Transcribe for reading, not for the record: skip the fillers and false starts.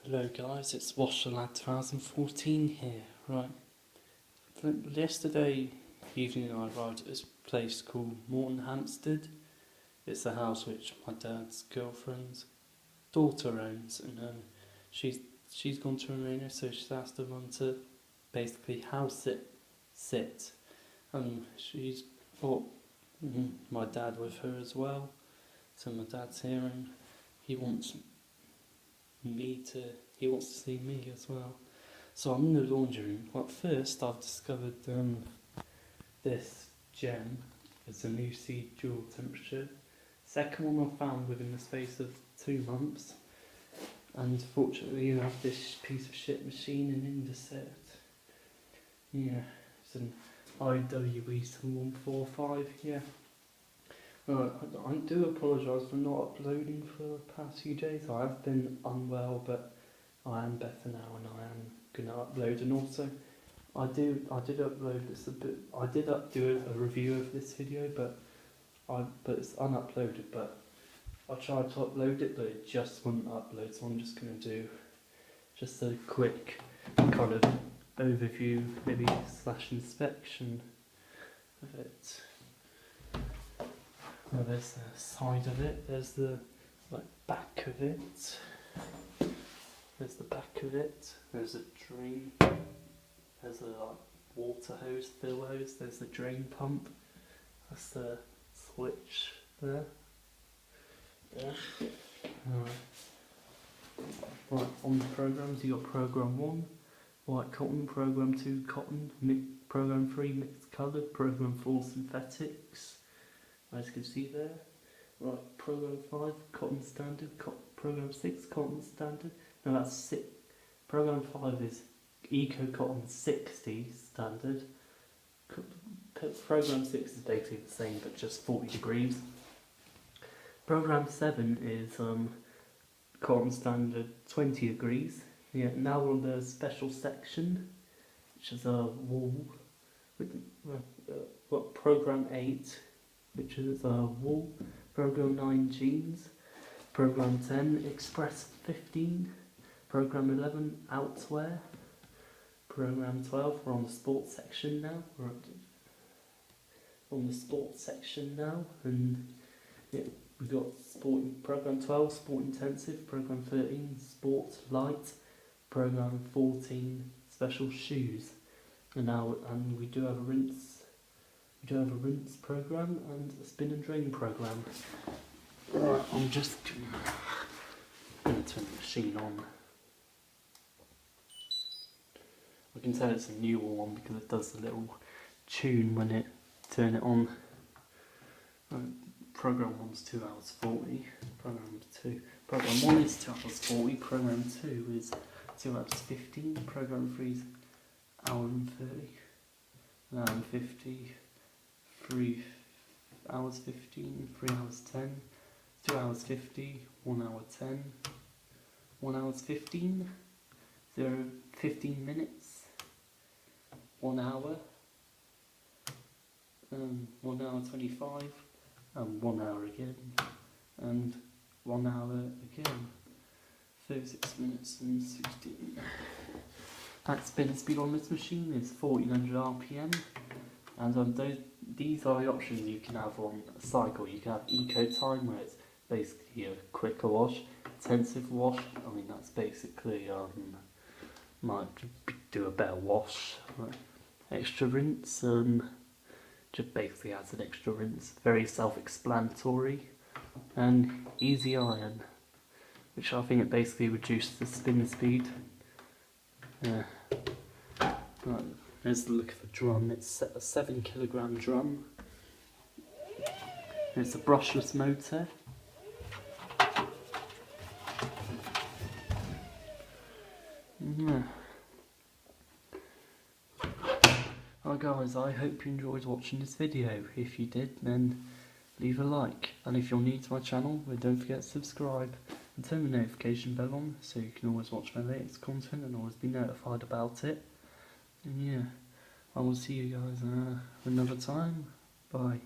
Hello guys, it's Wash the Lad 2014 here. Right, yesterday evening I arrived at this place called Morton Hampstead. It's a house which my dad's girlfriend's daughter owns, and she's gone to Romania, so she's asked everyone to basically house sit, and she's brought my dad with her as well. So my dad's here, and he wants he wants to see me as well. So I'm in the laundry room. Well, first I've discovered this gem. It's a new seed dual temperature. Second one I found within the space of 2 months. And fortunately you have this piece of shit machine in Indesit. Yeah, it's an IWE 145, yeah. I do apologise for not uploading for the past few days. I have been unwell, but I am better now, and I am going to upload. And also, I did upload this a bit. I did do a review of this video, but it's unuploaded. But I tried to upload it, but it just wouldn't upload. So I'm just going to do just a quick kind of overview, maybe / inspection of it. Well, there's the side of it, there's the back of it, there's the back of it, there's a drain, there's a water hose, fill hose, there's the drain pump, that's the switch there. Yeah. Right, on the programs you got program 1, white cotton, program 2, cotton, program 3, mixed colour, program 4, synthetics. As you can see there. Right, program 5, cotton standard, program 6, cotton standard. No, that's 6. Program 5 is eco cotton 60 standard. Program 6 is basically the same, but just 40 degrees. Program 7 is cotton standard 20 degrees. Yeah, now we're on the special section, which is a wool. Program 8. Which is wool, program 9 jeans, program 10 express 15, program 11 outerwear, program 12 we're on the sports section now. We're on the sports section now, and yeah, we've got program 12 sport intensive, program 13 sport light, program 14 special shoes, and we do have a rinse. We do have a rinse program and a spin and drain program. Right, I'm just going to turn the machine on. I can tell it's a newer one because it does a little tune when it turn it on. Program 1's 2 hours 40. Program 1 is 2 hours 40. Program 2 is 2 hours 15. Program 3 is hour and 30. An hour and 50. 3 hours 15, 3 hours 10, 2 hours 50, 1 hour 10, 1 hours 15, 15 minutes, 1 hour, 1 hour 25, and 1 hour again, and 1 hour again, 36 minutes and 16. That spin speed on this machine is 1400 RPM. And these are the options you can have on a cycle. You can have eco time, where it's basically a quicker wash. Intensive wash, I mean that's basically might do a better wash. Right. Extra rinse, just basically adds an extra rinse. Very self-explanatory. And easy iron, which I think it basically reduces the spin speed. Right. There's the look of the drum. It's a 7 kilogram drum. It's a brushless motor. Yeah. Alright guys, I hope you enjoyed watching this video. If you did, then leave a like. And if you're new to my channel, then don't forget to subscribe and turn the notification bell on so you can always watch my latest content and always be notified about it. And yeah, I will see you guys another time. Bye.